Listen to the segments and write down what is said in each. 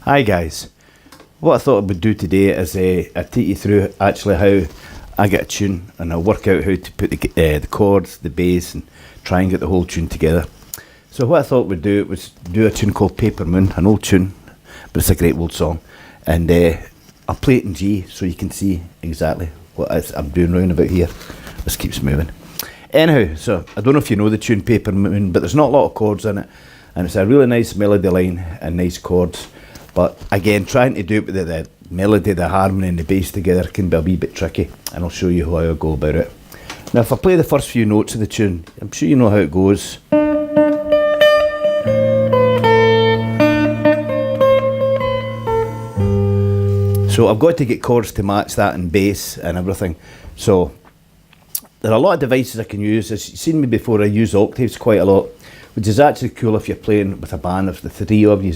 Hi guys, what I thought I would do today is I'd take you through actually how I get a tune, and I'll work out how to put the chords, the bass, and try and get the whole tune together. So what I thought we'd do was do a tune called Paper Moon, an old tune, but it's a great old song, and I'll play it in G so you can see exactly what I'm doing round about here. This keeps moving. Anyhow, so I don't know if you know the tune Paper Moon, but there's not a lot of chords in it, and it's a really nice melody line and nice chords. But again, trying to do it with the melody, the harmony and the bass together can be a wee bit tricky, and I'll show you how I go about it. Now if I play the first few notes of the tune, I'm sure you know how it goes. So I've got to get chords to match that in bass and everything. So there are a lot of devices I can use. As you've seen me before, I use octaves quite a lot, which is actually cool if you're playing with a band of the three of you.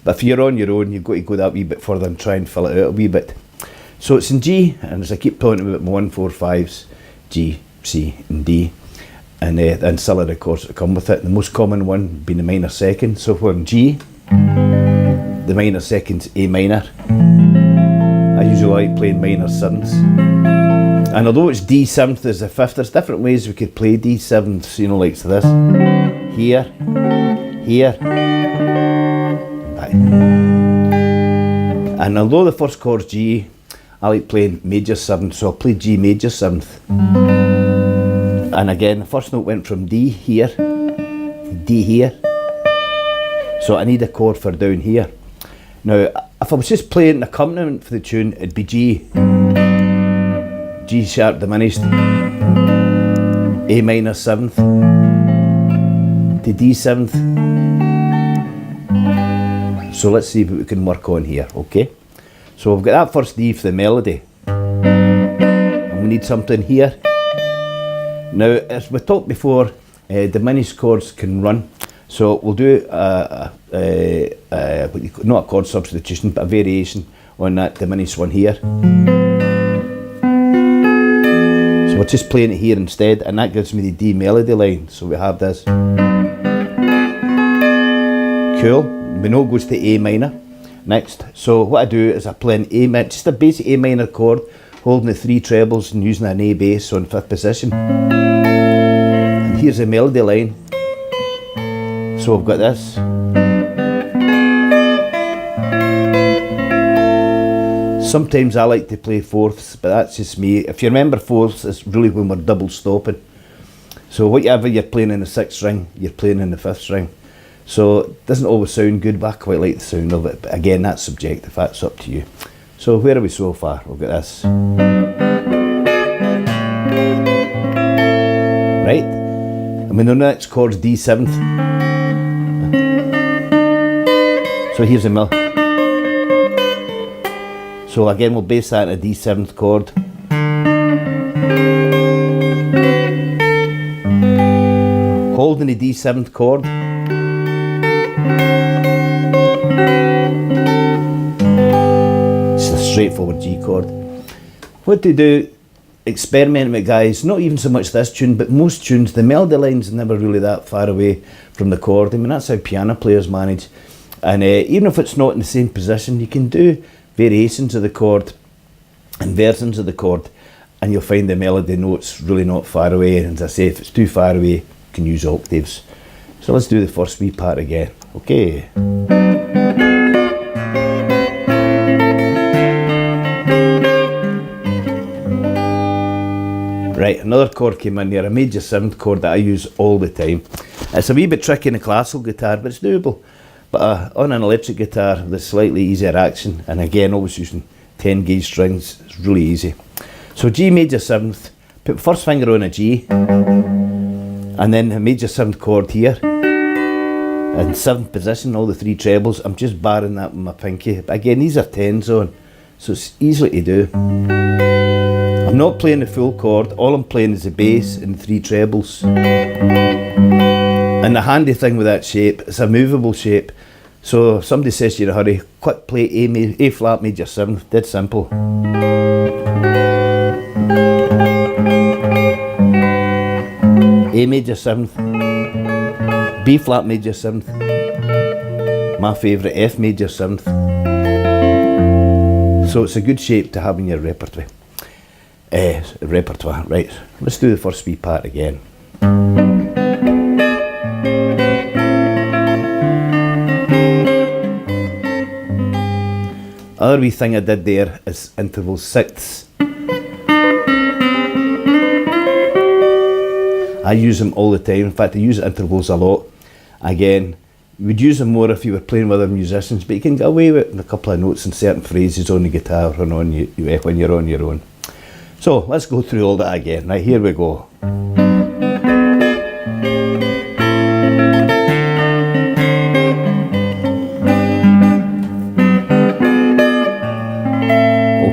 But if you're on your own, you've got to go that wee bit further and try and fill it out a wee bit. So it's in G, and as I keep talking about my 1, 4, 5s, G, C and D, and the ancillary chords that come with it. The most common one being the minor second. So if we're in G, the minor second's A minor. I usually like playing minor 7ths. And although it's D7th as the 5th, there's different ways we could play D7ths, you know, like this. Here, here, and although the first chord's G, I like playing major 7th, so I'll play G major 7th. And again, the first note went from D here, D here, so I need a chord for down here. Now, if I was just playing an accompaniment for the tune, it'd be G, G sharp diminished, A minor 7th, to D7th. So let's see what we can work on here, okay? So we've got that first D for the melody. And we need something here. Now, as we talked before, diminished chords can run. So we'll do not a chord substitution, but a variation on that diminished one here. So we're just playing it here instead, and that gives me the D melody line. So we have this. Cool. We know it goes to A minor next. So what I do is I play an A minor, just a basic A minor chord, holding the 3 trebles and using an A bass on 5th position. And here's a melody line. So I've got this. Sometimes I like to play 4ths, but that's just me. If you remember 4ths, it's really when we're double stopping. So whatever you're playing in the 6th string, you're playing in the 5th string. So it doesn't always sound good, but I quite like the sound of it. But again, that's subjective, that's up to you. So where are we so far? We've got this. Right? And we know the next chord's D7th. So here's the mill. So again, we'll base that in a D7th chord. Holding the D7th chord. It's a straightforward G chord. What to do, experiment with, guys, not even so much this tune, but most tunes, the melody line's never really that far away from the chord. I mean, that's how piano players manage. And even if it's not in the same position, you can do variations of the chord and versions of the chord, and you'll find the melody notes really not far away. And as I say, if it's too far away, you can use octaves. So let's do the first wee part again. Okay. Right, another chord came in here, a major 7th chord that I use all the time. It's a wee bit tricky in a classical guitar, but it's doable. But on an electric guitar, there's slightly easier action, and again, always using 10 gauge strings, it's really easy. So G major 7th, put first finger on a G, and then a major 7th chord here, in 7th position, all the 3 trebles. I'm just barring that with my pinky. But again, these are 10s on, so it's easy to do. I'm not playing the full chord, all I'm playing is the bass and the 3 trebles. And the handy thing with that shape, it's a movable shape. So if somebody says you're in a hurry, quick play A flat major 7th, dead simple. A major 7th, B flat major 7th, my favourite F major 7th. So it's a good shape to have in your repertoire. Right, let's do the first wee part again. Other wee thing I did there is interval 6ths. I use them all the time. In fact, I use intervals a lot. Again, you would use them more if you were playing with other musicians, but you can get away with a couple of notes and certain phrases on the guitar and on you when you're on your own. So let's go through all that again. Right, here we go.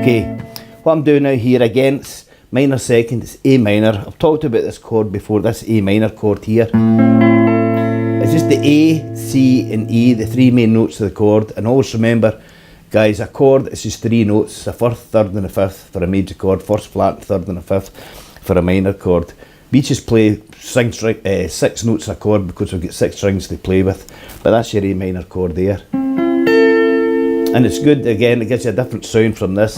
Okay, what I'm doing now here again, it's minor second, it's A minor. I've talked about this chord before, this A minor chord here. It's just the A, C and E, the three main notes of the chord. And always remember, guys, a chord is just three notes, a first, third and a fifth for a major chord, first flat, third and a fifth for a minor chord. We just play 6 notes a chord because we've got 6 strings to play with, but that's your A minor chord there. And it's good, again, it gives you a different sound from this.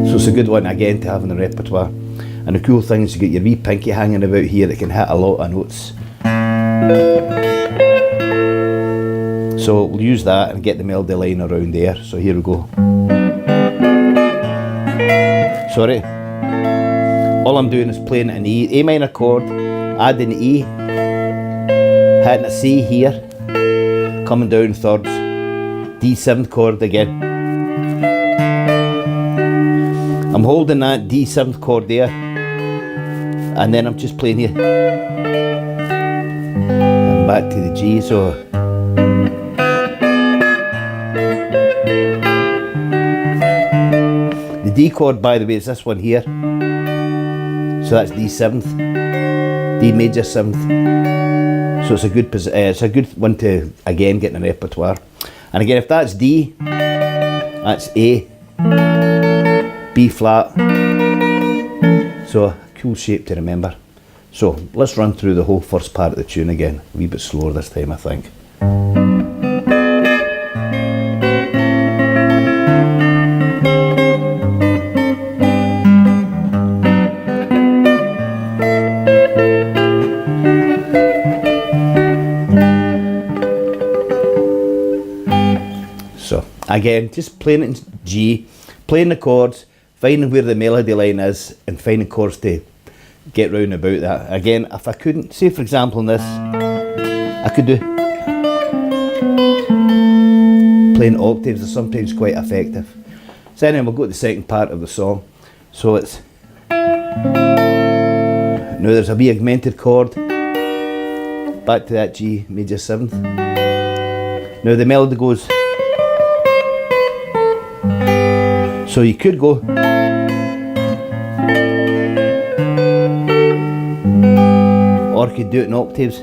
So it's a good one again to have in the repertoire. And the cool thing is you get your wee pinky hanging about here that can hit a lot of notes. So we'll use that and get the melody line around there. So here we go. Sorry. All I'm doing is playing an E, A minor chord, adding E, hitting a C here, coming down thirds, D7 chord again. I'm holding that D7 chord there, and then I'm just playing here. And back to the G, so. The D chord, by the way, is this one here. So that's D7th, D major 7th. So it's a good one to again get in the repertoire. And again, if that's D, that's A, B flat. So a cool shape to remember. So let's run through the whole first part of the tune again. A wee bit slower this time, I think. So again, just playing it in G, playing the chords, finding where the melody line is and finding chords to get round about that. Again, if I couldn't, say for example in this, I could do playing octaves are sometimes quite effective. So anyway, we'll go to the second part of the song. So it's, now there's a wee augmented chord, back to that G major 7th. Now the melody goes, so you could go, or you could do it in octaves.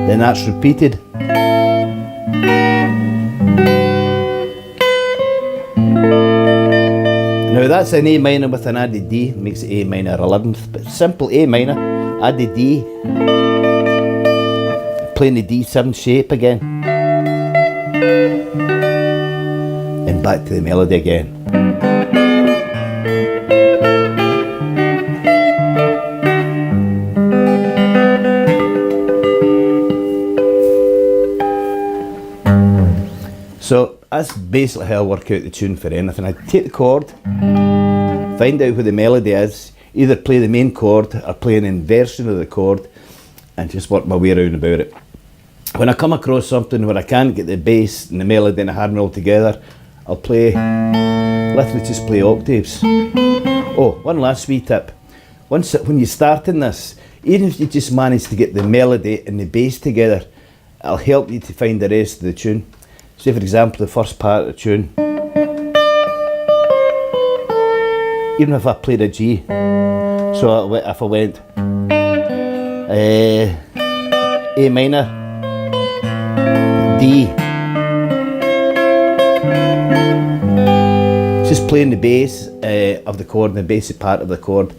Then that's repeated. Now that's an A minor with an added D, makes it A minor 11th, but simple A minor, added D, playing the D7 shape again. And back to the melody again. So that's basically how I work out the tune for anything. I take the chord, find out where the melody is, either play the main chord or play an inversion of the chord, and just work my way around about it. When I come across something where I can't get the bass and the melody and the harmony all together, I'll literally just play octaves. Oh, one last wee tip. When you're starting this, even if you just manage to get the melody and the bass together, it'll help you to find the rest of the tune. Say for example, the first part of the tune. Even if I played a G, so if I went A minor, D, just playing the bass of the chord and the basic part of the chord.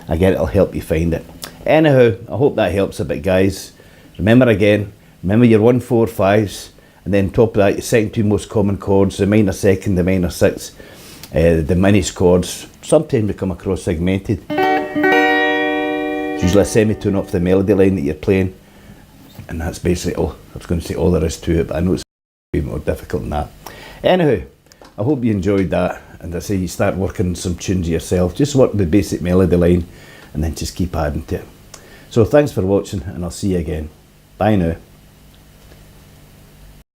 Again, it'll help you find it. Anyhow, I hope that helps a bit, guys. Remember your 1, 4, 5s, and then top of that, your second two most common chords, the minor second, the minor sixth, the diminished chords. Sometimes they come across segmented. It's usually a semitone off the melody line that you're playing, and that's basically all. I was going to say all there is to it, but I know it's a bit more difficult than that. Anyhow, I hope you enjoyed that, and I say you start working on some tunes yourself. Just work the basic melody line, and then just keep adding to it. So thanks for watching, and I'll see you again. Bye now.